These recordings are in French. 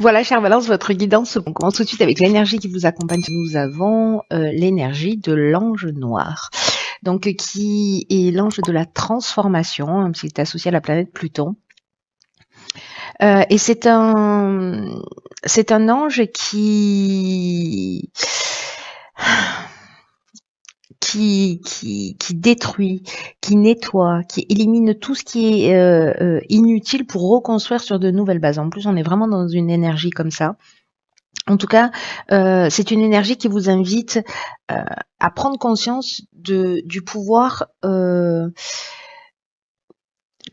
Voilà, chère Valence, votre guidance. On commence tout de suite avec l'énergie qui vous accompagne. Nous avons l'énergie de l'ange noir, donc qui est l'ange de la transformation, hein, parce qu'il est associé à la planète Pluton. Et c'est un ange qui détruit, qui nettoie, qui élimine tout ce qui est inutile pour reconstruire sur de nouvelles bases. En plus, on est vraiment dans une énergie comme ça. En tout cas, c'est une énergie qui vous invite à prendre conscience du pouvoir que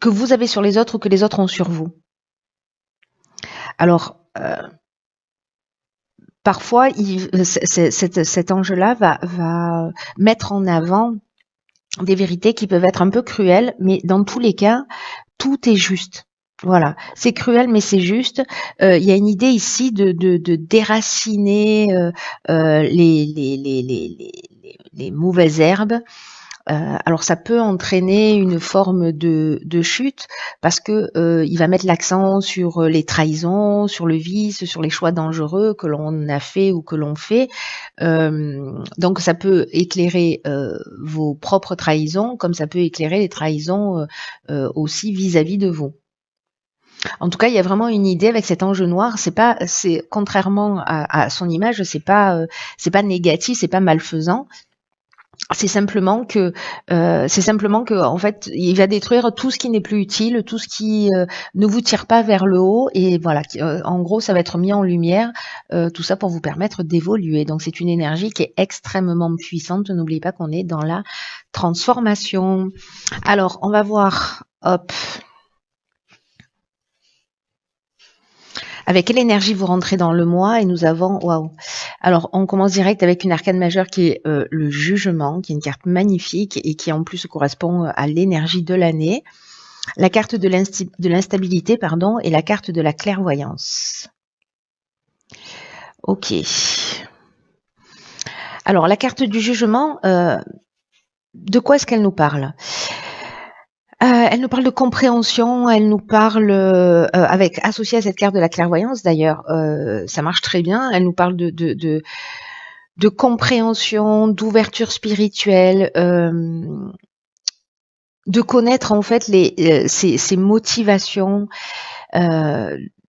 vous avez sur les autres ou que les autres ont sur vous. Alors, parfois, cet ange-là va mettre en avant des vérités qui peuvent être un peu cruelles, mais dans tous les cas, tout est juste. Voilà, c'est cruel, mais c'est juste. Il y a une idée ici de déraciner les mauvaises herbes. Alors ça peut entraîner une forme de chute parce que il va mettre l'accent sur les trahisons, sur le vice, sur les choix dangereux que l'on a fait ou que l'on fait. Donc ça peut éclairer vos propres trahisons, comme ça peut éclairer les trahisons aussi vis-à-vis de vous. En tout cas, il y a vraiment une idée avec cet ange noir. C'est contrairement à son image, c'est pas négatif, c'est pas malfaisant. C'est simplement que en fait, il va détruire tout ce qui n'est plus utile, tout ce qui ne vous tire pas vers le haut, et voilà. En gros, ça va être mis en lumière, tout ça pour vous permettre d'évoluer. Donc, c'est une énergie qui est extrêmement puissante. N'oubliez pas qu'on est dans la transformation. Alors, on va voir. Hop. Avec quelle énergie vous rentrez dans le mois, et nous avons, waouh. Alors, on commence direct avec une arcane majeure qui est le jugement, qui est une carte magnifique et qui en plus correspond à l'énergie de l'année. La carte de l'instabilité, pardon, et la carte de la clairvoyance. Ok. Alors, la carte du jugement, de quoi est-ce qu'elle nous parle ? Elle nous parle de compréhension, elle nous parle, avec associée à cette carte de la clairvoyance d'ailleurs, ça marche très bien. Elle nous parle de compréhension, d'ouverture spirituelle, de connaître en fait ses motivations,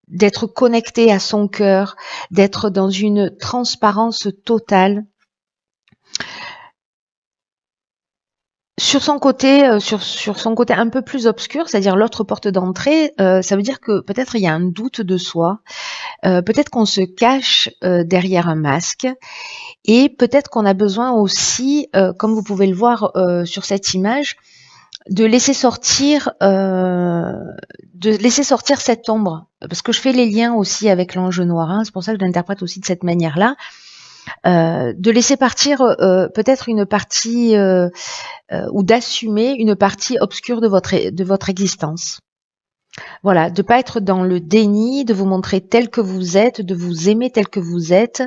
d'être connecté à son cœur, d'être dans une transparence totale. Sur son côté, sur son côté un peu plus obscur, c'est-à-dire l'autre porte d'entrée, ça veut dire que peut-être il y a un doute de soi, peut-être qu'on se cache derrière un masque, et peut-être qu'on a besoin aussi, comme vous pouvez le voir sur cette image, de laisser sortir cette ombre, parce que je fais les liens aussi avec l'ange noir, hein, c'est pour ça que je l'interprète aussi de cette manière-là. De laisser partir peut-être une partie ou d'assumer une partie obscure de votre existence. Voilà, de pas être dans le déni, de vous montrer tel que vous êtes, de vous aimer tel que vous êtes,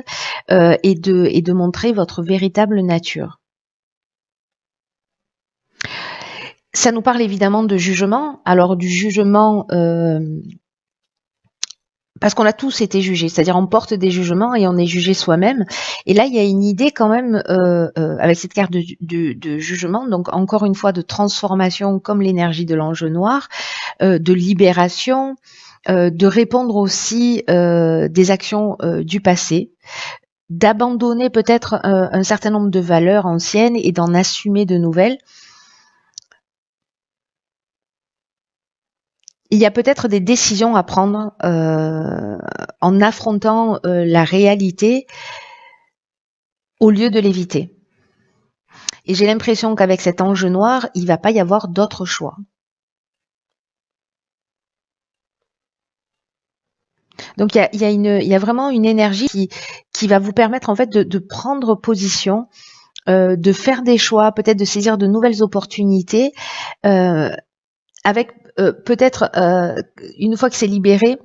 et de montrer votre véritable nature. Ça nous parle évidemment de jugement. Alors du jugement, parce qu'on a tous été jugés, c'est-à-dire on porte des jugements et on est jugé soi-même. Et là, il y a une idée quand même avec cette carte de jugement, donc encore une fois de transformation comme l'énergie de l'ange noir, de libération, de répondre aussi des actions du passé, d'abandonner peut-être un certain nombre de valeurs anciennes et d'en assumer de nouvelles. Il y a peut-être des décisions à prendre en affrontant la réalité au lieu de l'éviter. Et j'ai l'impression qu'avec cet ange noir, il ne va pas y avoir d'autre choix. Donc il y a vraiment une énergie qui va vous permettre en fait de prendre position, de faire des choix, peut-être de saisir de nouvelles opportunités, avec peut-être une fois que c'est libéré,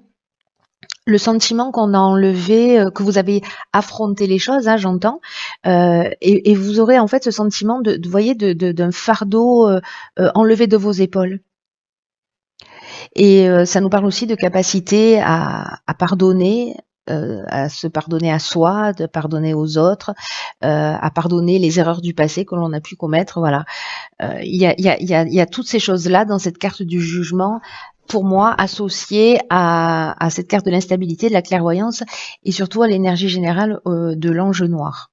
le sentiment qu'on a enlevé, que vous avez affronté les choses, hein, j'entends, et vous aurez en fait ce sentiment d'un fardeau enlevé de vos épaules. Et ça nous parle aussi de capacité à pardonner, à se pardonner à soi, de pardonner aux autres, à pardonner les erreurs du passé que l'on a pu commettre. Voilà. Il y a toutes ces choses-là dans cette carte du jugement, pour moi, associées à cette carte de l'instabilité, de la clairvoyance, et surtout à l'énergie générale de l'ange noir.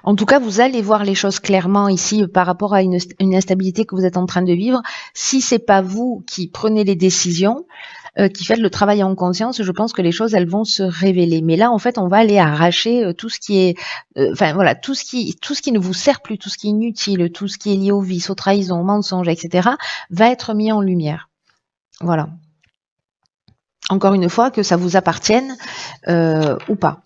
En tout cas, vous allez voir les choses clairement ici par rapport à une instabilité que vous êtes en train de vivre. Si c'est pas vous qui prenez les décisions, qui faites le travail en conscience, je pense que les choses elles vont se révéler. Mais là, en fait, on va aller arracher tout ce qui est, enfin voilà, tout ce qui ne vous sert plus, tout ce qui est inutile, tout ce qui est lié au vice, aux trahisons, aux mensonges, etc., va être mis en lumière. Voilà. Encore une fois, que ça vous appartienne ou pas.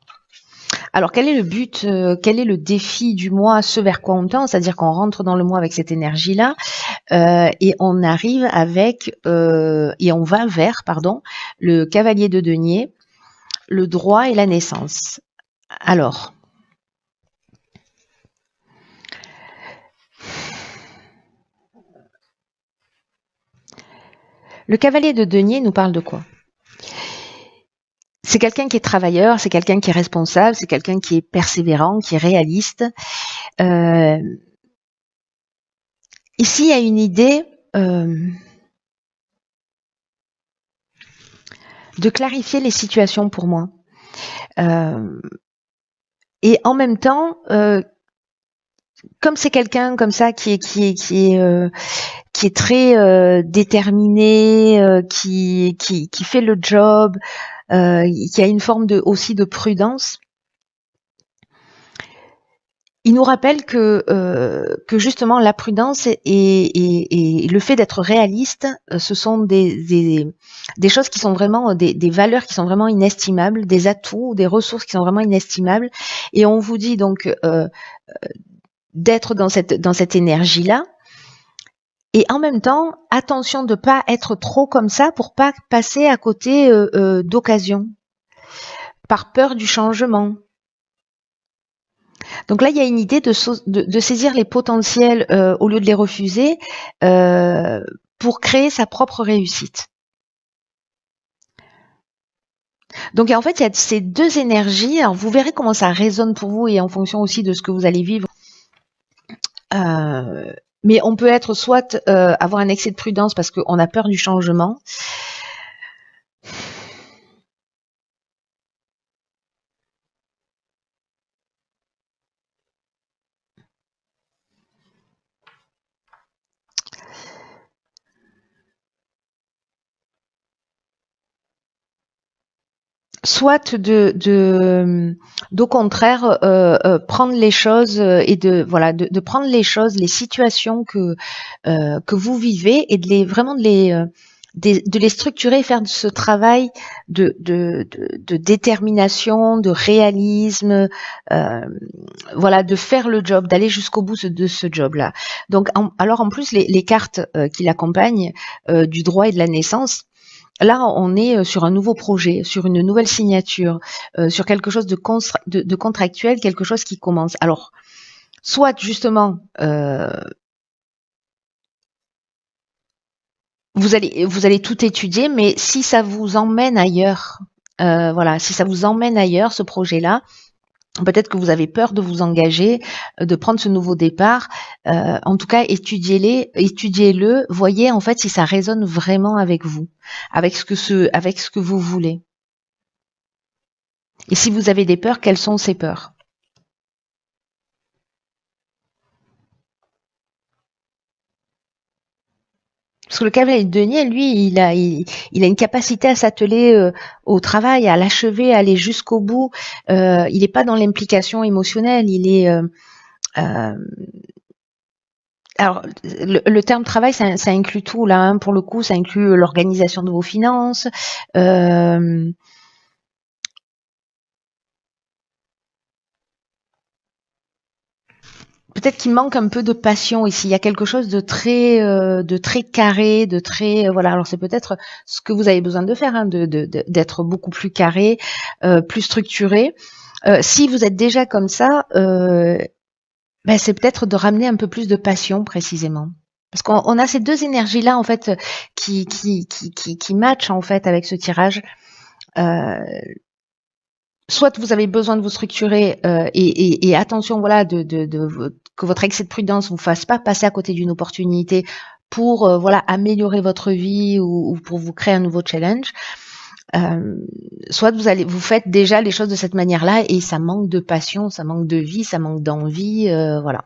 Alors, quel est le but, quel est le défi du mois, ce vers quoi on tend? C'est-à-dire qu'on rentre dans le mois avec cette énergie-là et on arrive avec, et on va vers, pardon, le cavalier de denier, le droit et la naissance. Alors, le cavalier de denier nous parle de quoi? C'est quelqu'un qui est travailleur, c'est quelqu'un qui est responsable, c'est quelqu'un qui est persévérant, qui est réaliste. Ici, il y a une idée de clarifier les situations pour moi. Et en même temps, comme c'est quelqu'un comme ça qui est très déterminé, qui fait le job, qui a une forme aussi de prudence. Il nous rappelle que justement la prudence et le fait d'être réaliste, ce sont des choses qui sont vraiment des valeurs qui sont vraiment inestimables, des atouts, des ressources qui sont vraiment inestimables. Et on vous dit donc d'être dans cette énergie-là. Et en même temps, attention de pas être trop comme ça pour pas passer à côté d'occasions, par peur du changement. Donc là, il y a une idée de saisir les potentiels au lieu de les refuser pour créer sa propre réussite. Donc en fait, il y a ces deux énergies. Alors vous verrez comment ça résonne pour vous et en fonction aussi de ce que vous allez vivre. Mais on peut être soit avoir un excès de prudence parce qu'on a peur du changement. Soit d'au contraire prendre les choses et de prendre les choses, les situations que vous vivez et de les structurer et faire de ce travail de détermination, de réalisme, de faire le job, d'aller jusqu'au bout de ce job-là. Donc, alors en plus, les cartes qui l'accompagnent du droit et de la naissance, là, on est sur un nouveau projet, sur une nouvelle signature, sur quelque chose de contractuel, quelque chose qui commence. Alors, soit justement, vous allez tout étudier, mais si ça vous emmène ailleurs, si ça vous emmène ailleurs, ce projet-là, peut-être que vous avez peur de vous engager, de prendre ce nouveau départ. En tout cas, étudiez-le, voyez en fait si ça résonne vraiment avec vous, avec ce que vous voulez. Et si vous avez des peurs, quelles sont ces peurs? Parce que le cavalier de denier, lui, il a une capacité à s'atteler au travail, à l'achever, à aller jusqu'au bout. Il n'est pas dans l'implication émotionnelle. Il est alors, le terme travail, ça inclut tout là. Hein, pour le coup, ça inclut l'organisation de vos finances. Peut-être qu'il manque un peu de passion ici. Il y a quelque chose de très carré, de très voilà. Alors c'est peut-être ce que vous avez besoin de faire, hein, d'être beaucoup plus carré, plus structuré. Si vous êtes déjà comme ça, c'est peut-être de ramener un peu plus de passion précisément. Parce qu'on a ces deux énergies-là, en fait, qui matchent, en fait, avec ce tirage. Soit vous avez besoin de vous structurer et attention, voilà, que votre excès de prudence vous fasse pas passer à côté d'une opportunité pour voilà améliorer votre vie ou pour vous créer un nouveau challenge. Soit vous faites déjà les choses de cette manière-là et ça manque de passion, ça manque de vie, ça manque d'envie, voilà.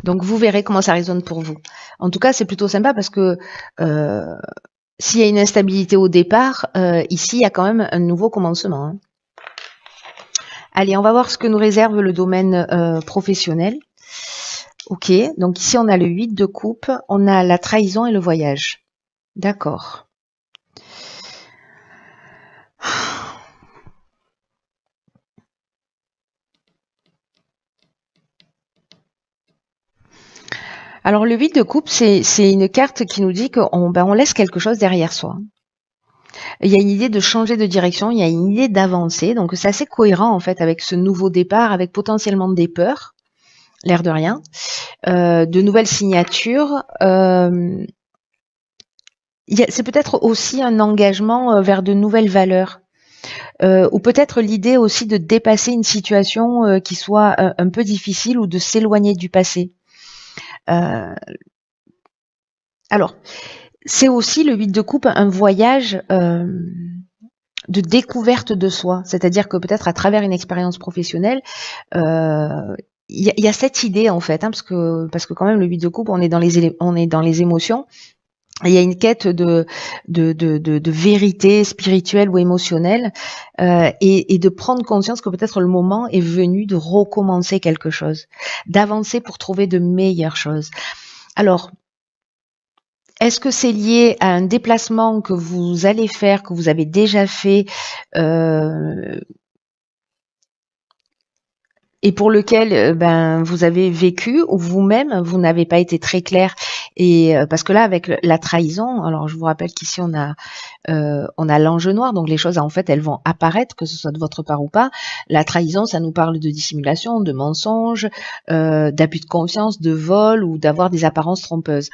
Donc vous verrez comment ça résonne pour vous. En tout cas, c'est plutôt sympa parce que s'il y a une instabilité au départ, ici il y a quand même un nouveau commencement. Hein. Allez, on va voir ce que nous réserve le domaine professionnel. Ok, donc ici on a le 8 de coupe, on a la trahison et le voyage. D'accord. Alors le 8 de coupe, c'est une carte qui nous dit qu'on laisse quelque chose derrière soi. Il y a une idée de changer de direction, il y a une idée d'avancer, donc c'est assez cohérent en fait avec ce nouveau départ, avec potentiellement des peurs, l'air de rien, de nouvelles signatures. C'est peut-être aussi un engagement vers de nouvelles valeurs. Ou peut-être l'idée aussi de dépasser une situation qui soit un peu difficile ou de s'éloigner du passé. Alors, c'est aussi le 8 de coupe un voyage de découverte de soi. C'est-à-dire que peut-être à travers une expérience professionnelle, il y a cette idée en fait, hein, parce que quand même le 8 de coupe, on est dans les émotions. Il y a une quête de vérité spirituelle ou émotionnelle et de prendre conscience que peut-être le moment est venu de recommencer quelque chose, d'avancer pour trouver de meilleures choses. Alors, est-ce que c'est lié à un déplacement que vous allez faire, que vous avez déjà fait et pour lequel vous avez vécu ou vous-même vous n'avez pas été très clair et parce que là avec la trahison, alors je vous rappelle qu'ici on a l'ange noir, donc les choses en fait elles vont apparaître que ce soit de votre part ou pas. La trahison, ça nous parle de dissimulation, de mensonge, d'abus de confiance, de vol ou d'avoir des apparences trompeuses.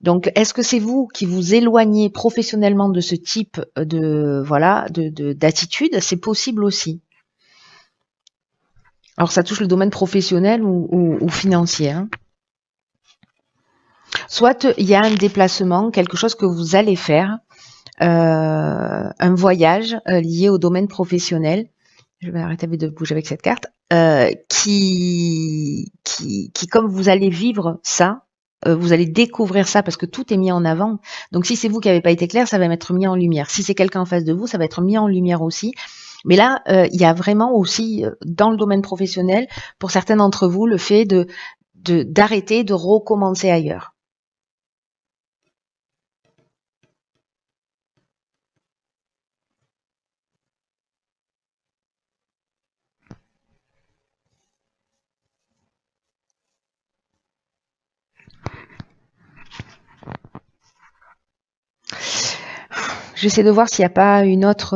Donc, est-ce que c'est vous qui vous éloignez professionnellement de ce type d'attitude? C'est possible aussi. Alors, ça touche le domaine professionnel ou financier. Hein. Soit il y a un déplacement, quelque chose que vous allez faire, un voyage lié au domaine professionnel. Je vais arrêter de bouger avec cette carte. Qui, comme vous allez vivre ça, vous allez découvrir ça parce que tout est mis en avant. Donc si c'est vous qui n'avez pas été clair, ça va être mis en lumière. Si c'est quelqu'un en face de vous, ça va être mis en lumière aussi. Mais là, il y a vraiment aussi dans le domaine professionnel, pour certains d'entre vous, le fait d'arrêter, de recommencer ailleurs. J'essaie de voir s'il n'y a pas une autre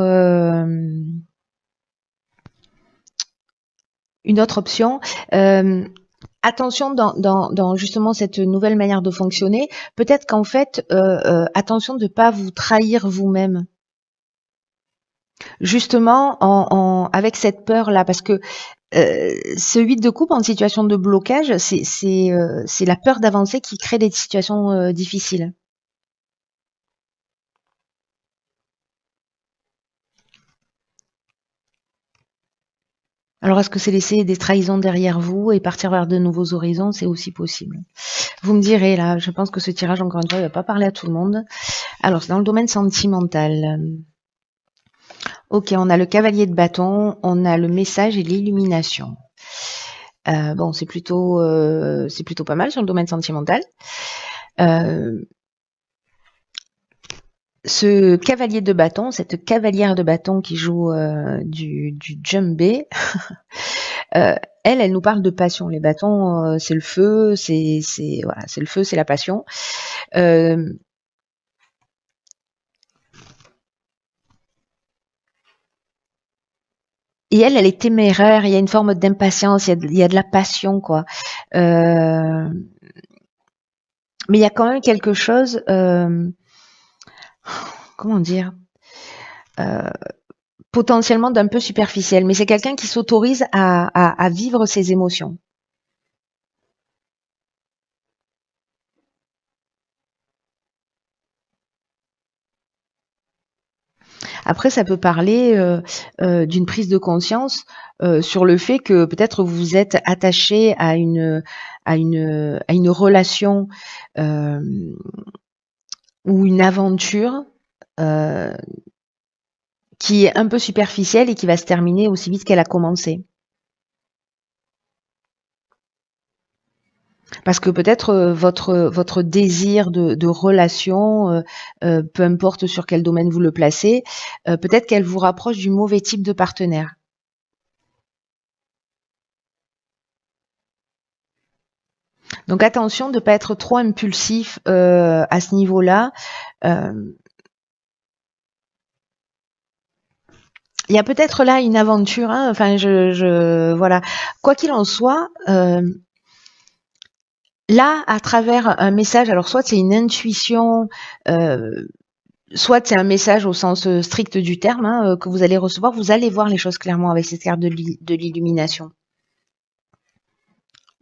option. Attention dans justement cette nouvelle manière de fonctionner, peut-être qu'en fait, attention de ne pas vous trahir vous-même. Justement, avec cette peur-là, parce que ce 8 de coupe en situation de blocage, c'est la peur d'avancer qui crée des situations difficiles. Alors, est-ce que c'est laisser des trahisons derrière vous et partir vers de nouveaux horizons? C'est aussi possible. Vous me direz, là, je pense que ce tirage, encore une fois, il ne va pas parler à tout le monde. Alors, c'est dans le domaine sentimental. Ok, on a le cavalier de bâton, on a le message et l'illumination. Bon, c'est plutôt pas mal sur le domaine sentimental. Ce cavalier de bâton, cette cavalière de bâton qui joue du djembé, elle nous parle de passion. Les bâtons, c'est le feu, c'est le feu, c'est la passion. Et elle est téméraire. Il y a une forme d'impatience, il y a de la passion, quoi. Mais il y a quand même quelque chose, comment dire, euh, potentiellement d'un peu superficiel. Mais c'est quelqu'un qui s'autorise à vivre ses émotions. Après, ça peut parler d'une prise de conscience sur le fait que peut-être vous êtes attaché à une relation euh, ou une aventure euh, qui est un peu superficielle et qui va se terminer aussi vite qu'elle a commencé. Parce que peut-être votre désir de relation, peu importe sur quel domaine vous le placez, peut-être qu'elle vous rapproche du mauvais type de partenaire. Donc attention de ne pas être trop impulsif à ce niveau-là. Euh, Il y a peut-être là une aventure, hein, enfin voilà. Quoi qu'il en soit, là, à travers un message, alors soit c'est une intuition, euh, soit c'est un message au sens strict du terme que vous allez recevoir, vous allez voir les choses clairement avec cette carte de l'illumination.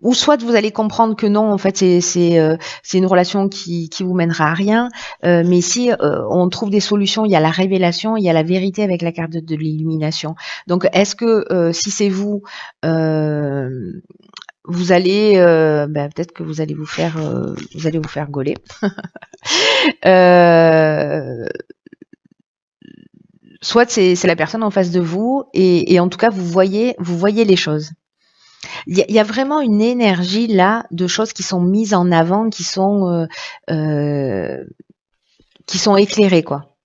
Ou soit vous allez comprendre que non, en fait, c'est une relation qui vous mènera à rien. Mais si on trouve des solutions, il y a la révélation, il y a la vérité avec la carte de l'illumination. Donc, est-ce que si c'est vous, euh, vous allez, peut-être que vous allez vous faire gauler. Euh, Soit c'est la personne en face de vous et en tout cas vous voyez les choses. Il y a vraiment une énergie là de choses qui sont mises en avant, euh, qui sont éclairées quoi.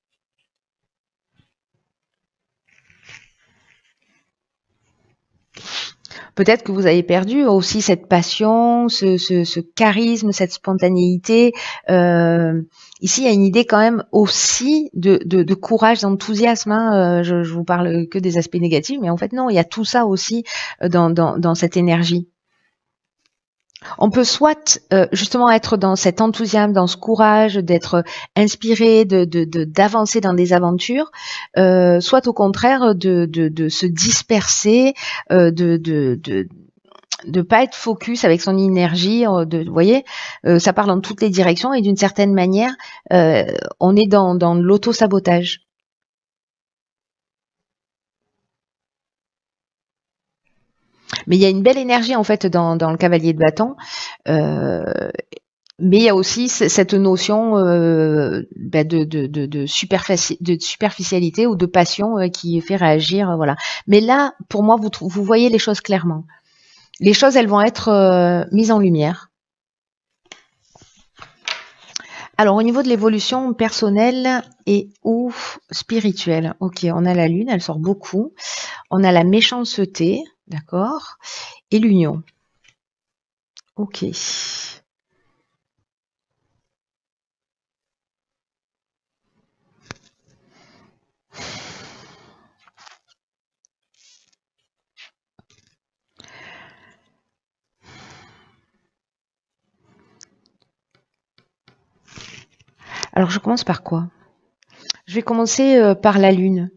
Peut-être que vous avez perdu aussi cette passion, ce charisme, cette spontanéité. Euh, Ici, il y a une idée quand même aussi de courage, d'enthousiasme. Hein. Je vous parle que des aspects négatifs, mais en fait non, il y a tout ça aussi dans cette énergie. On peut soit justement être dans cet enthousiasme, dans ce courage, d'être inspiré, d'avancer dans des aventures, soit au contraire de se disperser, de pas être focus avec son énergie. Vous voyez, ça part dans toutes les directions et d'une certaine manière, euh, on est dans l'auto-sabotage. Mais il y a une belle énergie en fait dans le cavalier de bâton. Euh, Mais il y a aussi cette notion de superficialité ou de passion qui fait réagir, voilà. Mais là, pour moi, vous voyez les choses clairement. Les choses, elles vont être mises en lumière. Alors, au niveau de l'évolution personnelle et ou spirituelle, ok, on a la lune, elle sort beaucoup. On a la méchanceté, d'accord, et l'union. Ok. Alors, je commence par quoi? Je vais commencer par la lune.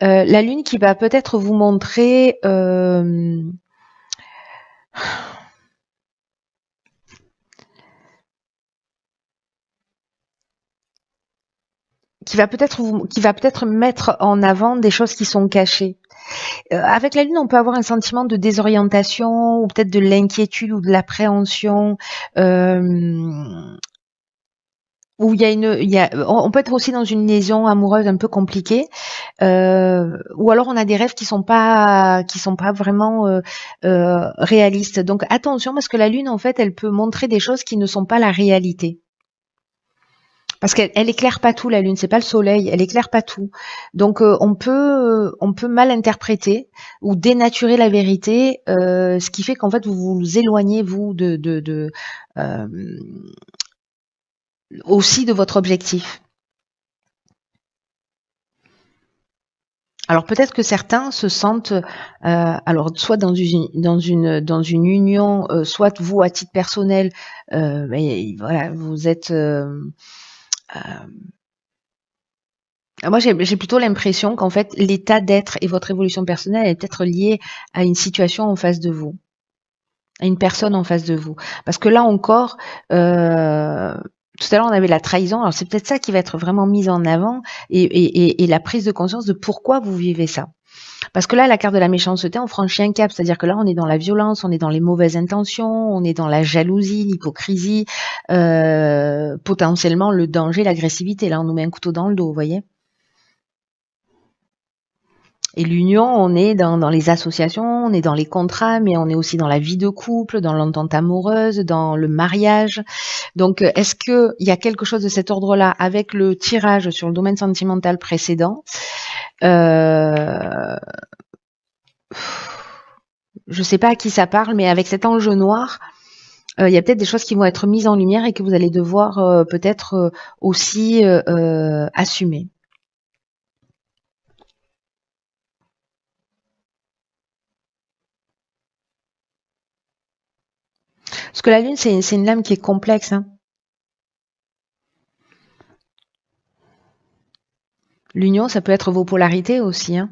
La lune qui va peut-être vous montrer qui va peut-être mettre en avant des choses qui sont cachées. Avec la lune, on peut avoir un sentiment de désorientation ou peut-être de l'inquiétude ou de l'appréhension. Euh, Où on peut être aussi dans une liaison amoureuse un peu compliquée, ou alors on a des rêves qui sont pas vraiment réalistes. Donc attention parce que la lune en fait, elle peut montrer des choses qui ne sont pas la réalité. Parce qu'elle éclaire pas tout la lune, c'est pas le soleil, elle éclaire pas tout. Donc on peut mal interpréter ou dénaturer la vérité, ce qui fait qu'en fait vous vous éloignez vous euh, aussi de votre objectif. Alors peut-être que certains se sentent, alors soit dans une union, soit vous à titre personnel, mais voilà, vous êtes, moi j'ai plutôt l'impression qu'en fait l'état d'être et votre évolution personnelle est peut-être liée à une situation en face de vous, à une personne en face de vous. Parce que là encore, tout à l'heure on avait la trahison, alors c'est peut-être ça qui va être vraiment mis en avant et la prise de conscience de pourquoi vous vivez ça. Parce que là, la carte de la méchanceté, on franchit un cap. C'est-à-dire que là, on est dans la violence, on est dans les mauvaises intentions, on est dans la jalousie, l'hypocrisie, potentiellement le danger, l'agressivité. Là, on nous met un couteau dans le dos, vous voyez. Et l'union, on est dans les associations, on est dans les contrats, mais on est aussi dans la vie de couple, dans l'entente amoureuse, dans le mariage. Donc, est-ce qu'il y a quelque chose de cet ordre-là avec le tirage sur le domaine sentimental précédent? Je sais pas à qui ça parle, mais avec cet enjeu noir, il y a peut-être des choses qui vont être mises en lumière et que vous allez devoir peut-être aussi assumer. Parce que la Lune, c'est une lame qui est complexe. Hein. L'union, ça peut être vos polarités aussi. Hein.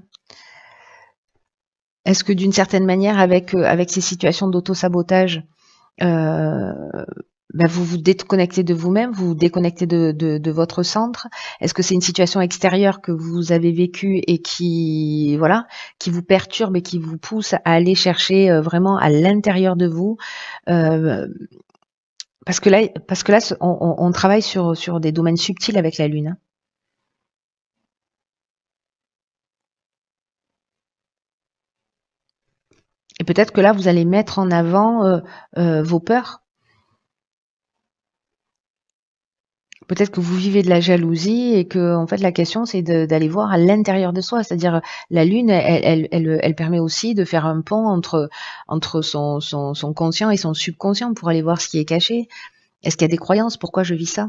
Est-ce que d'une certaine manière, avec ces situations d'auto-sabotage, euh, vous vous déconnectez de vous-même, vous vous déconnectez de votre centre. Est-ce que c'est une situation extérieure que vous avez vécue et qui, voilà, qui vous perturbe et qui vous pousse à aller chercher vraiment à l'intérieur de vous euh, parce que là, on travaille sur des domaines subtils avec la Lune. Hein. Et peut-être que là, vous allez mettre en avant vos peurs. Peut-être que vous vivez de la jalousie et que en fait la question c'est d'aller voir à l'intérieur de soi, c'est-à-dire la lune elle permet aussi de faire un pont entre son conscient et son subconscient pour aller voir ce qui est caché. Est-ce qu'il y a des croyances? Pourquoi je vis ça?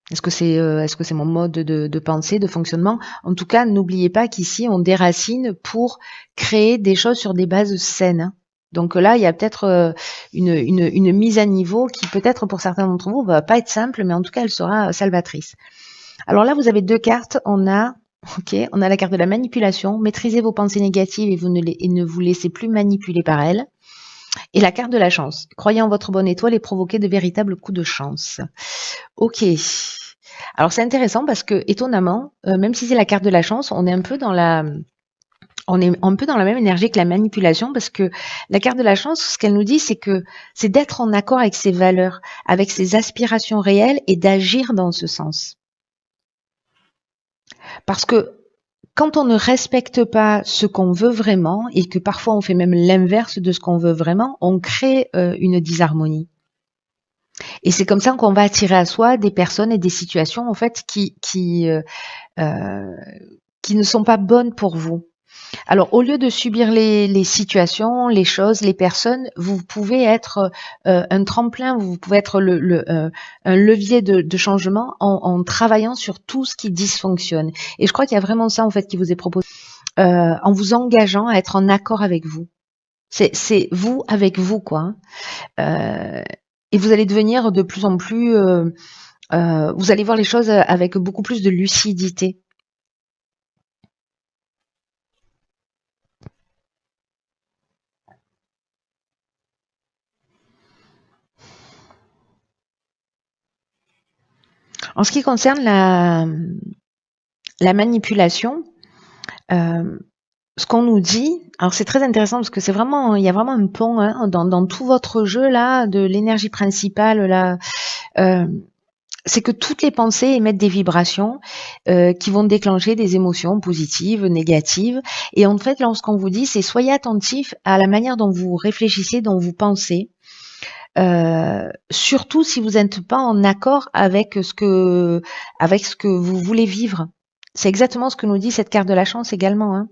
Est-ce que c'est mon mode de pensée, de fonctionnement? En tout cas, n'oubliez pas qu'ici on déracine pour créer des choses sur des bases saines. Hein. Donc là, il y a peut-être une mise à niveau qui peut-être pour certains d'entre vous va pas être simple, mais en tout cas, elle sera salvatrice. Alors là, vous avez deux cartes. On a la carte de la manipulation. Maîtrisez vos pensées négatives et ne vous laissez plus manipuler par elles. Et la carte de la chance. Croyez en votre bonne étoile et provoquez de véritables coups de chance. Ok. Alors c'est intéressant parce que étonnamment, même si c'est la carte de la chance, on est un peu dans la même énergie que la manipulation parce que la carte de la chance, ce qu'elle nous dit, c'est que c'est d'être en accord avec ses valeurs, avec ses aspirations réelles et d'agir dans ce sens. Parce que quand on ne respecte pas ce qu'on veut vraiment et que parfois on fait même l'inverse de ce qu'on veut vraiment, on crée une disharmonie. Et c'est comme ça qu'on va attirer à soi des personnes et des situations en fait qui ne sont pas bonnes pour vous. Alors, au lieu de subir les situations, les choses, les personnes, vous pouvez être un tremplin, vous pouvez être un levier de changement en travaillant sur tout ce qui dysfonctionne. Et je crois qu'il y a vraiment ça en fait qui vous est proposé, en vous engageant à être en accord avec vous. C'est vous avec vous, quoi. Et vous allez devenir de plus en plus, vous allez voir les choses avec beaucoup plus de lucidité. En ce qui concerne la manipulation, ce qu'on nous dit, alors c'est très intéressant parce que il y a vraiment un pont hein, dans tout votre jeu là, de l'énergie principale là, c'est que toutes les pensées émettent des vibrations qui vont déclencher des émotions positives, négatives. Et en fait, lorsqu'on vous dit, c'est soyez attentif à la manière dont vous réfléchissez, dont vous pensez. Surtout si vous n'êtes pas en accord avec ce que vous voulez vivre. C'est exactement ce que nous dit cette carte de la chance également. Hein.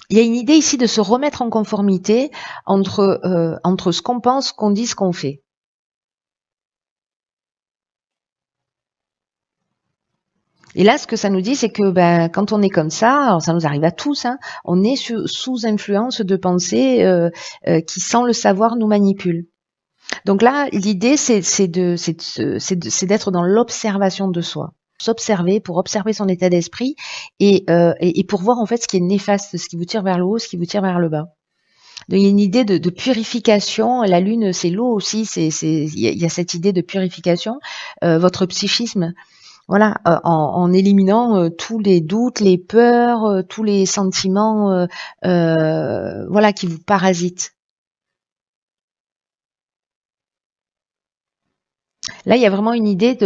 Il y a une idée ici de se remettre en conformité entre ce qu'on pense, ce qu'on dit, ce qu'on fait. Et là, ce que ça nous dit, c'est que ben, quand on est comme ça, alors ça nous arrive à tous, hein, on est sous influence de pensées qui, sans le savoir, nous manipulent. Donc là, l'idée, c'est d'être dans l'observation de soi. S'observer pour observer son état d'esprit et pour voir en fait ce qui est néfaste, ce qui vous tire vers le haut, ce qui vous tire vers le bas. Donc, il y a une idée de purification. La lune, c'est l'eau aussi. Il y a cette idée de purification. Votre psychisme, voilà, en éliminant tous les doutes, les peurs, tous les sentiments, voilà, qui vous parasitent. Là, il y a vraiment une idée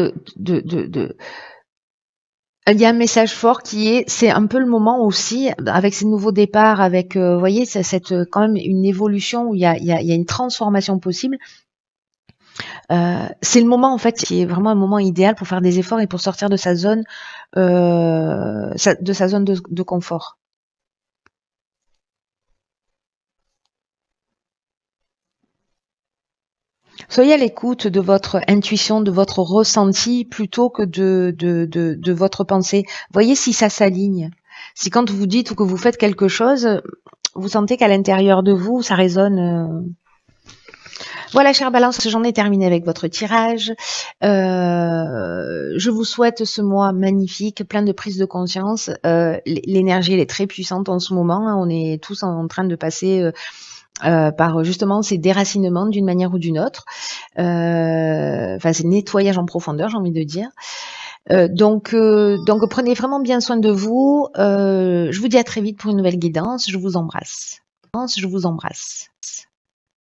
il y a un message fort qui est, c'est un peu le moment aussi, avec ces nouveaux départs, avec, vous voyez, c'est quand même une évolution où il y a une transformation possible. C'est le moment en fait qui est vraiment un moment idéal pour faire des efforts et pour sortir de sa zone, de sa zone de confort. Soyez à l'écoute de votre intuition, de votre ressenti, plutôt que de votre pensée. Voyez si ça s'aligne. Si quand vous dites ou que vous faites quelque chose, vous sentez qu'à l'intérieur de vous, ça résonne. Voilà, chère Balance, j'en ai terminé avec votre tirage. Je vous souhaite ce mois magnifique, plein de prise de conscience. L'énergie, elle est très puissante en ce moment. On est tous en train de passer par justement ces déracinements d'une manière ou d'une autre. Enfin, c'est nettoyage en profondeur, j'ai envie de dire. Donc prenez vraiment bien soin de vous. Je vous dis à très vite pour une nouvelle guidance. Je vous embrasse. Je vous embrasse.